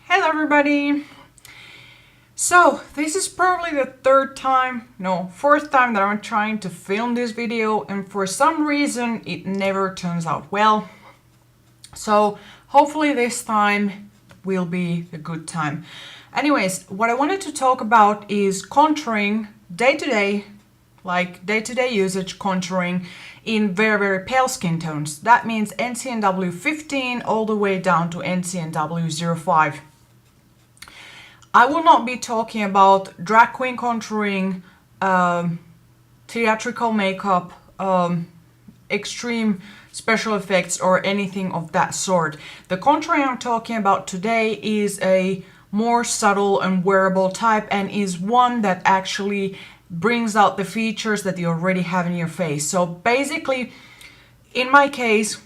Hello everybody! So this is probably the fourth time that I'm trying to film this video, and for some reason it never turns out well. So hopefully this time will be a good time. Anyways, what I wanted to talk about is contouring day-to-day, like day-to-day usage contouring in very, very pale skin tones. That means NCNW 15 all the way down to NCNW 05. I will not be talking about drag queen contouring, theatrical makeup, extreme special effects or anything of that sort. The contouring I'm talking about today is a more subtle and wearable type, and is one that actually brings out the features that you already have in your face. So basically, in my case,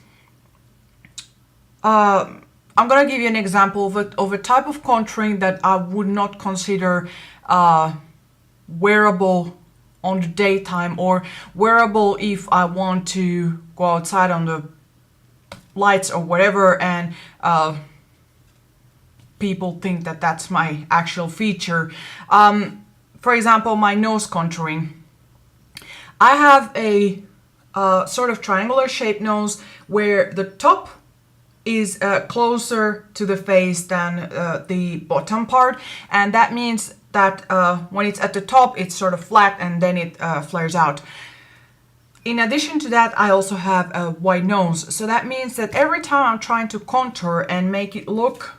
I'm gonna give you an example of a type of contouring that I would not consider wearable on the daytime, or wearable if I want to go outside on the lights or whatever, and people think that that's my actual feature. For example, my nose contouring. I have a sort of triangular shaped nose where the top is closer to the face than the bottom part, and that means that when it's at the top it's sort of flat and then it flares out. In addition to that, I also have a wide nose, so that means that every time I'm trying to contour and make it look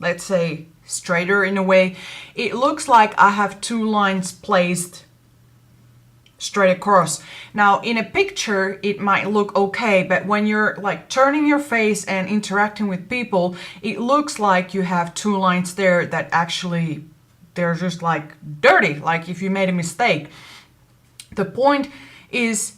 let's say straighter in a way, it looks like I have two lines placed straight across. Now in a picture it might look okay, but when you're like turning your face and interacting with people, it looks like you have two lines there that actually they're just like dirty, like if you made a mistake. The point is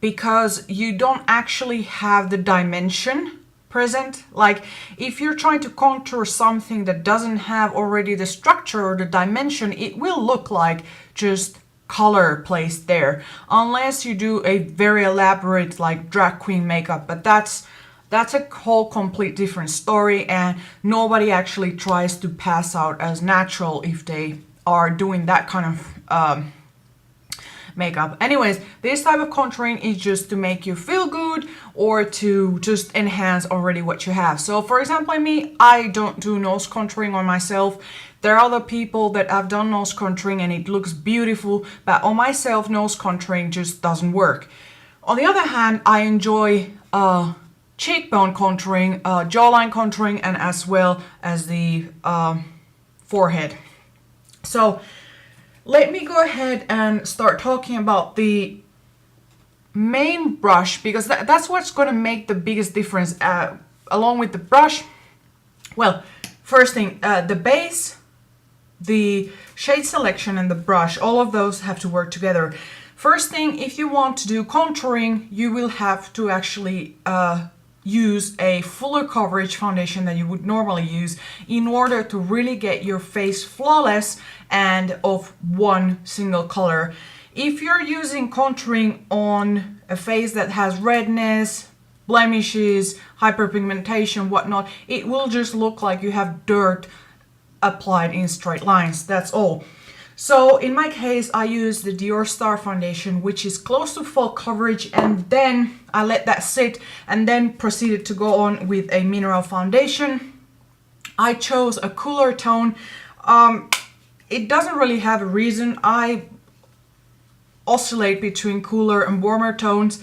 because you don't actually have the dimension present. Like if you're trying to contour something that doesn't have already the structure or the dimension, it will look like just color placed there, unless you do a very elaborate like drag queen makeup, but that's a whole complete different story, and nobody actually tries to pass out as natural if they are doing that kind of makeup. Anyways, this type of contouring is just to make you feel good or to just enhance already what you have. So for example, in me, I don't do nose contouring on myself. There are other people that have done nose contouring and it looks beautiful, but on myself, nose contouring just doesn't work. On the other hand, I enjoy cheekbone contouring, jawline contouring, and as well as the forehead. So let me go ahead and start talking about the main brush, because that's what's going to make the biggest difference along with the brush. Well, first thing, the base, the shade selection, and the brush, all of those have to work together. First thing, if you want to do contouring, you will have to actually use a fuller coverage foundation than you would normally use in order to really get your face flawless and of one single color. If you're using contouring on a face that has redness, blemishes, hyperpigmentation, whatnot, it will just look like you have dirt applied in straight lines. That's all. So in my case, I use the Dior Star foundation, which is close to full coverage, and then I let that sit and then proceeded to go on with a mineral foundation. I chose a cooler tone. It doesn't really have a reason. I oscillate between cooler and warmer tones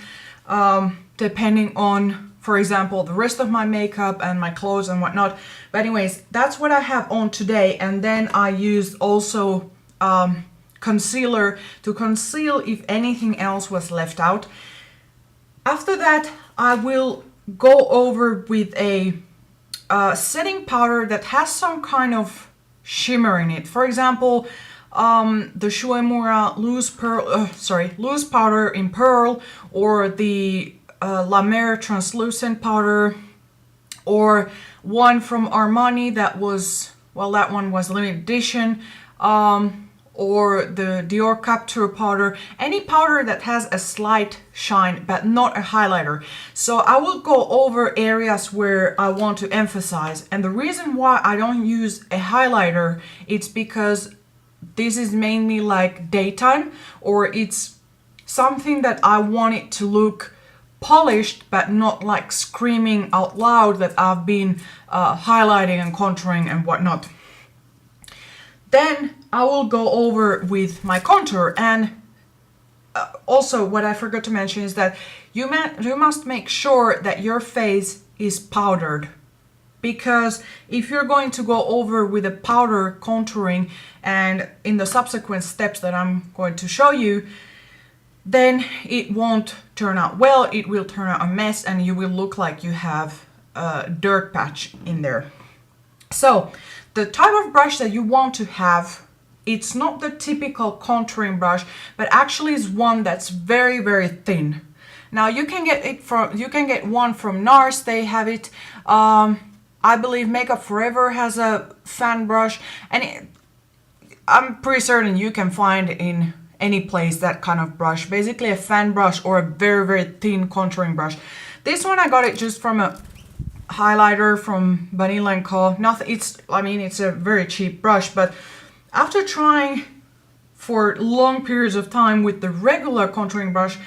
depending on, for example, the rest of my makeup and my clothes and whatnot. But anyways, that's what I have on today. And then I used also concealer to conceal if anything else was left out. After that, I will go over with a setting powder that has some kind of shimmer in it. For example, the Shu Uemura loose powder in pearl, or the La Mer translucent powder, or one from Armani that was, well, that one was limited edition, or the Dior Capture powder, any powder that has a slight shine but not a highlighter. So I will go over areas where I want to emphasize, and the reason why I don't use a highlighter, it's because this is mainly like daytime, or it's something that I want it to look polished but not like screaming out loud that I've been highlighting and contouring and whatnot. Then I will go over with my contour, and also what I forgot to mention is that you must make sure that your face is powdered, because if you're going to go over with a powder contouring and in the subsequent steps that I'm going to show you, then it won't turn out well, it will turn out a mess, and you will look like you have a dirt patch in there. So the type of brush that you want to have, it's not the typical contouring brush, but actually is one that's very, very thin. Now you can get one from NARS, they have it. I believe Makeup Forever has a fan brush, and I'm pretty certain you can find in any place that kind of brush, basically a fan brush or a very, very thin contouring brush. This one I got it just from a highlighter from Vanilla & Co. Nothing, it's a very cheap brush, but after trying for long periods of time with the regular contouring brush,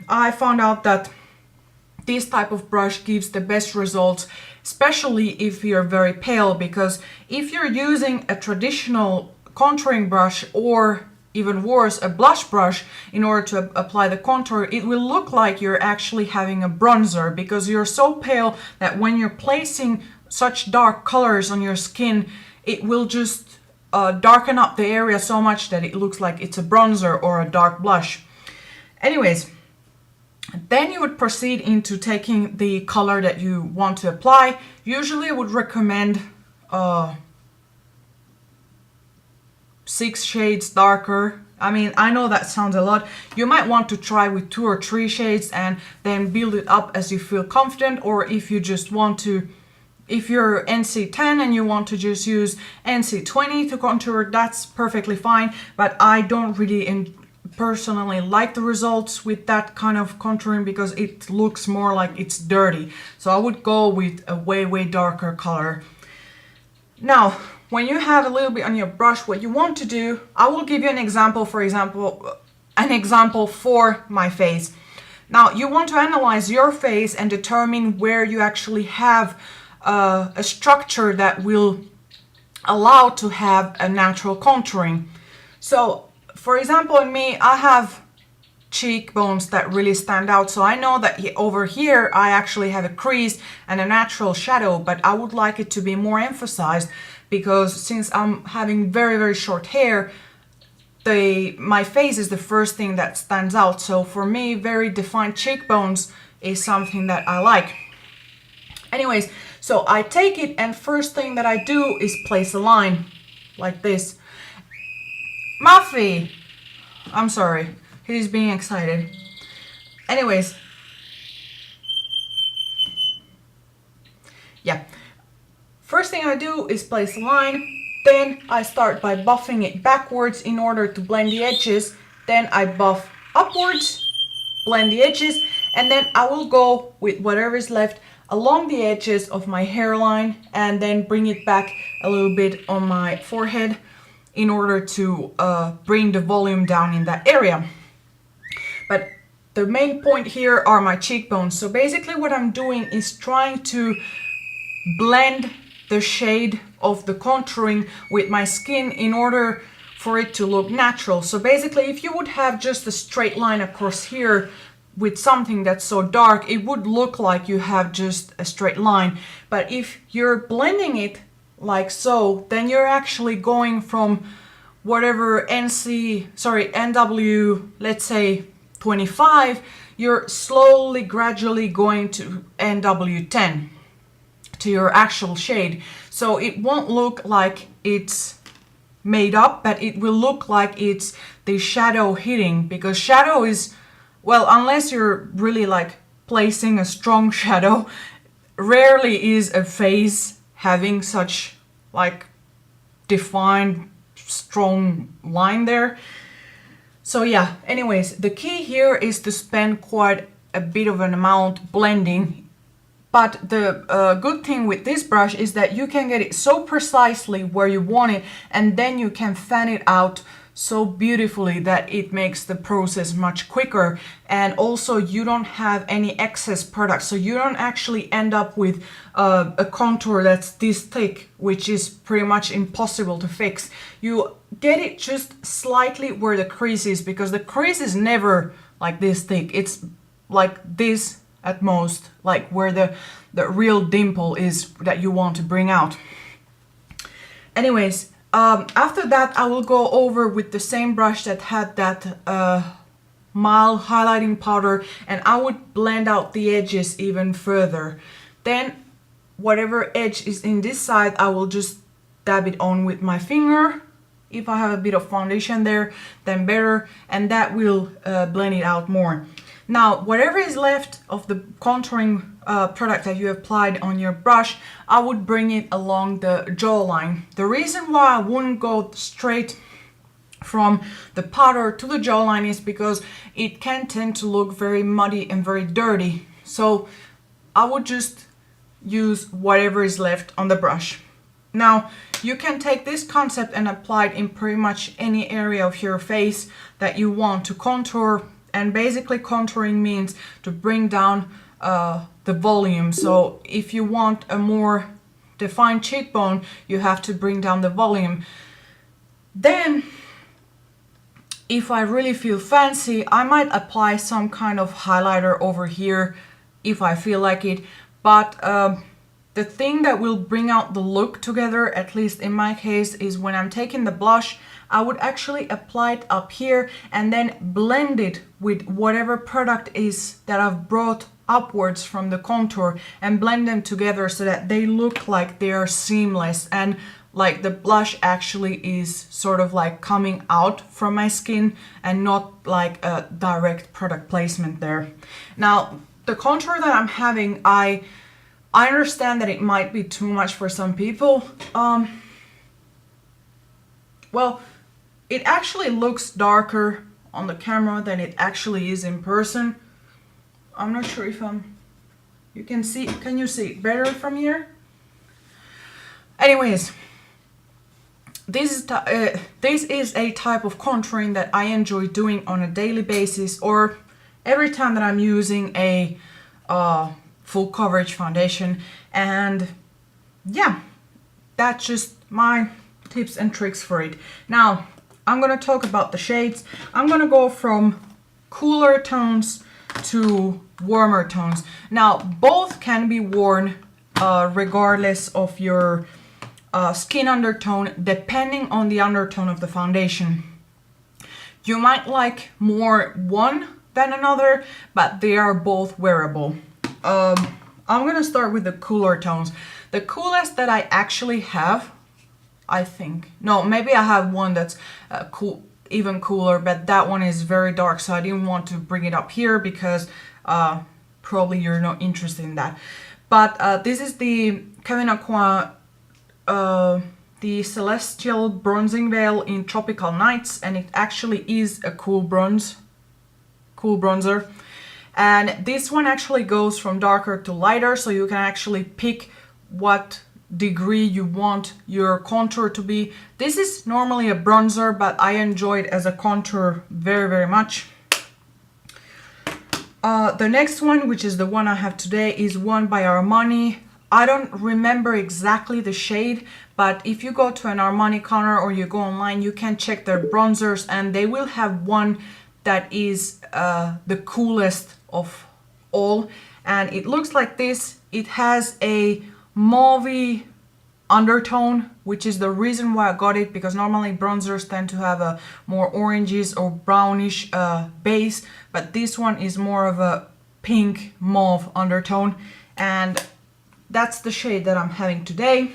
I found out that this type of brush gives the best results, especially if you're very pale, because if you're using a traditional contouring brush, or even worse, a blush brush, in order to apply the contour, it will look like you're actually having a bronzer, because you're so pale that when you're placing such dark colors on your skin, it will just darken up the area so much that it looks like it's a bronzer or a dark blush. Anyways, then you would proceed into taking the color that you want to apply. Usually I would recommend 6 shades darker. I mean, I know that sounds a lot. You might want to try with 2 or 3 shades and then build it up as you feel confident, or if you just want to, if you're NC10 and you want to just use NC20 to contour, that's perfectly fine, but I don't really personally like the results with that kind of contouring, because it looks more like it's dirty. So I would go with a way, way darker color. Now, when you have a little bit on your brush, what you want to do, I will give you an example, for my face. Now, you want to analyze your face and determine where you actually have a structure that will allow to have a natural contouring. So, for example, in me, I have cheekbones that really stand out, so I know that over here I actually have a crease and a natural shadow, but I would like it to be more emphasized, because since I'm having very, very short hair, my face is the first thing that stands out. So for me, very defined cheekbones is something that I like. Anyways, so I take it, and first thing that I do is place a line like this. Muffy! I'm sorry, he's being excited. Anyways, yeah. First thing I do is place a line, then I start by buffing it backwards in order to blend the edges, then I buff upwards, blend the edges, and then I will go with whatever is left along the edges of my hairline, and then bring it back a little bit on my forehead in order to bring the volume down in that area. But the main point here are my cheekbones. So basically what I'm doing is trying to blend the shade of the contouring with my skin in order for it to look natural. So basically, if you would have just a straight line across here with something that's so dark, it would look like you have just a straight line. But if you're blending it like so, then you're actually going from whatever NW, let's say 25, you're slowly, gradually going to NW10. To your actual shade. So it won't look like it's made up, but it will look like it's the shadow hitting, because shadow is, well, unless you're really like placing a strong shadow, rarely is a face having such like defined strong line there. So yeah, anyways, the key here is to spend quite a bit of an amount blending. But the good thing with this brush is that you can get it so precisely where you want it, and then you can fan it out so beautifully that it makes the process much quicker. And also you don't have any excess product, so you don't actually end up with a contour that's this thick, which is pretty much impossible to fix. You get it just slightly where the crease is, because the crease is never like this thick. It's like this at most, like where the real dimple is that you want to bring out. Anyways, after that I will go over with the same brush that had that mild highlighting powder, and I would blend out the edges even further. Then whatever edge is in this side, I will just dab it on with my finger. If I have a bit of foundation there, then better, and that will blend it out more. Now, whatever is left of the contouring product that you applied on your brush, I would bring it along the jawline. The reason why I wouldn't go straight from the powder to the jawline is because it can tend to look very muddy and very dirty. So I would just use whatever is left on the brush. Now, you can take this concept and apply it in pretty much any area of your face that you want to contour. And basically contouring means to bring down the volume. So if you want a more defined cheekbone, you have to bring down the volume. Then, if I really feel fancy, I might apply some kind of highlighter over here if I feel like it. But the thing that will bring out the look together, at least in my case, is when I'm taking the blush, I would actually apply it up here and then blend it with whatever product is that I've brought upwards from the contour, and blend them together so that they look like they are seamless, and like the blush actually is sort of like coming out from my skin and not like a direct product placement there. Now, the contour that I'm having, I understand that it might be too much for some people. Well, it actually looks darker on the camera than it actually is in person. I'm not sure if you can see, can you see it better from here? Anyways, this is a type of contouring that I enjoy doing on a daily basis, or every time that I'm using a full coverage foundation. And yeah, that's just my tips and tricks for it. Now, I'm gonna talk about the shades. I'm gonna go from cooler tones to warmer tones. Now, both can be worn regardless of your skin undertone, depending on the undertone of the foundation. You might like more one than another, but they are both wearable. I'm gonna start with the cooler tones. The coolest that I actually have, I think, no, maybe I have one that's cool, even cooler, but that one is very dark, so I didn't want to bring it up here because probably you're not interested in that. But this is the Kevyn Aucoin, the Celestial Bronzing Veil in Tropical Nights, and it actually is a cool bronzer. And this one actually goes from darker to lighter, so you can actually pick what degree you want your contour to be. This is normally a bronzer, but I enjoy it as a contour very, very much. The next one, which is the one I have today, is one by Armani. I don't remember exactly the shade, but if you go to an Armani corner or you go online, you can check their bronzers, and they will have one that is the coolest of all. And it looks like this. It has a mauve undertone, which is the reason why I got it, because normally bronzers tend to have a more oranges or brownish base, but this one is more of a pink mauve undertone, and that's the shade that I'm having today.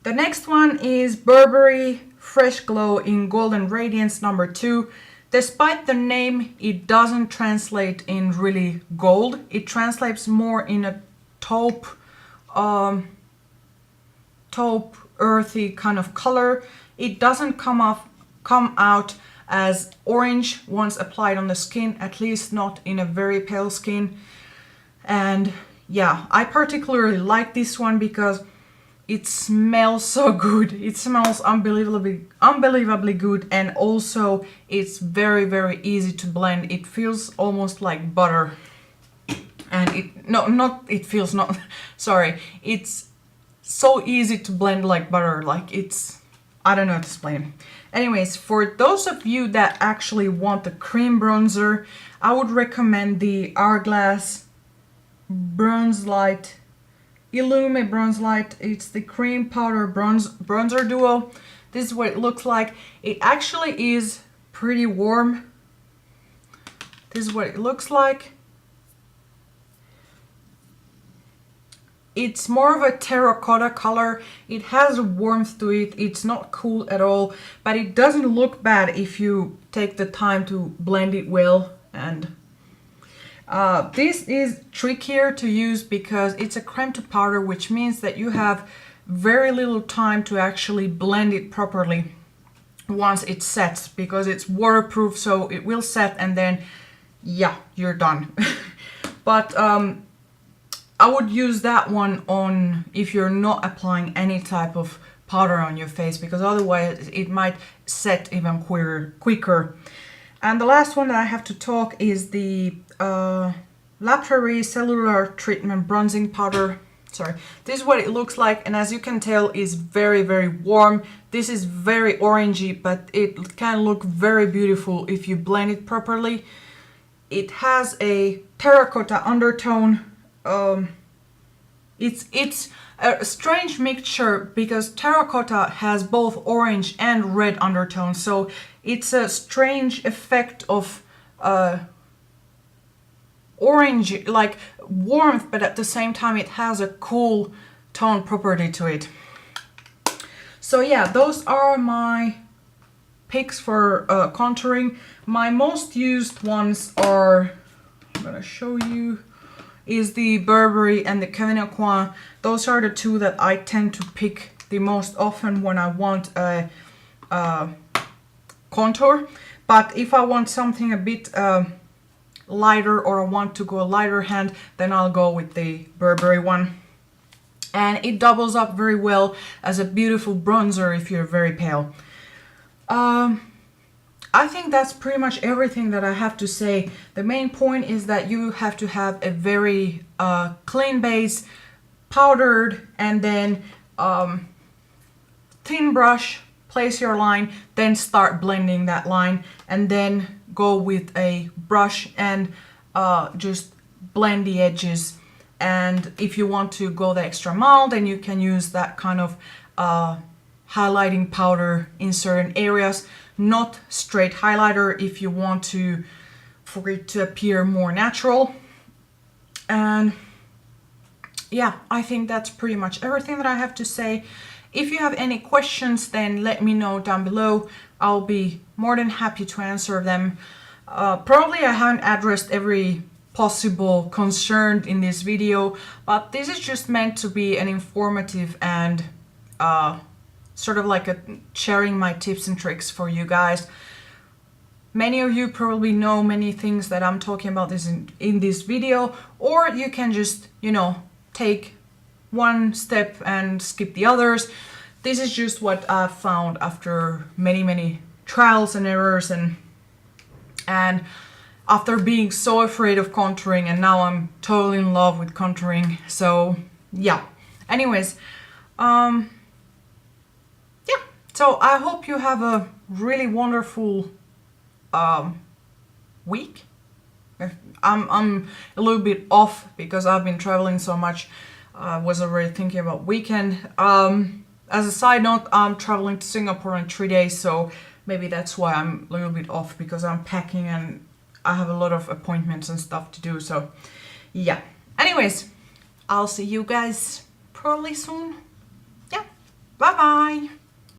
The next one is Burberry Fresh Glow in Golden Radiance number 2. Despite the name, it doesn't translate in really gold. It translates more in a taupe earthy kind of color. It doesn't come out as orange once applied on the skin, at least not in a very pale skin. And yeah, I particularly like this one because it smells so good. It smells unbelievably good, and also it's very, very easy to blend. It feels almost like butter. And it's so easy to blend like butter. Like I don't know how to explain. Anyways, for those of you that actually want the cream bronzer, I would recommend the Hourglass Bronze Light, Illume Bronze Light. It's the cream powder bronzer duo. This is what it looks like. It actually is pretty warm. This is what it looks like. It's more of a terracotta color. It has a warmth to it. It's not cool at all, but it doesn't look bad if you take the time to blend it well. And this is trickier to use because it's a creme to powder, which means that you have very little time to actually blend it properly once it sets, because it's waterproof, so it will set and then yeah, you're done. But I would use that one on if you're not applying any type of powder on your face, because otherwise it might set even quicker. And the last one that I have to talk is the La Prairie Cellular Treatment Bronzing Powder. Sorry, this is what it looks like, and as you can tell, is very, very warm. This is very orangey, but it can look very beautiful if you blend it properly. It has a terracotta undertone. It's a strange mixture because terracotta has both orange and red undertones, so it's a strange effect of orange, like warmth, but at the same time it has a cool tone property to it. So yeah, those are my picks for contouring. My most used ones are, I'm gonna show you, is the Burberry and the Kevyn Aucoin. Those are the two that I tend to pick the most often when I want a contour. But if I want something a bit lighter, or I want to go a lighter hand, then I'll go with the Burberry one. And it doubles up very well as a beautiful bronzer if you're very pale. I think that's pretty much everything that I have to say. The main point is that you have to have a very clean base, powdered, and then thin brush, place your line, then start blending that line, and then go with a brush and just blend the edges. And if you want to go the extra mile, then you can use that kind of highlighting powder in certain areas. Not straight highlighter if you want to, for it to appear more natural. And yeah, I think that's pretty much everything that I have to say. If you have any questions, then let me know down below. I'll be more than happy to answer them. Probably I haven't addressed every possible concern in this video, but this is just meant to be an informative and sort of like sharing my tips and tricks for you guys. Many of you probably know many things that I'm talking about in this video, or you can just, you know, take one step and skip the others. This is just what I've found after many trials and errors, and after being so afraid of contouring, and now I'm totally in love with contouring. So yeah, anyways, yeah, so I hope you have a really wonderful week. I'm a little bit off because I've been traveling so much. I was already thinking about weekend. As a side note, I'm traveling to Singapore in 3 days, so maybe that's why I'm a little bit off, because I'm packing and I have a lot of appointments and stuff to do. So yeah, anyways, I'll see you guys probably soon. Yeah, bye bye.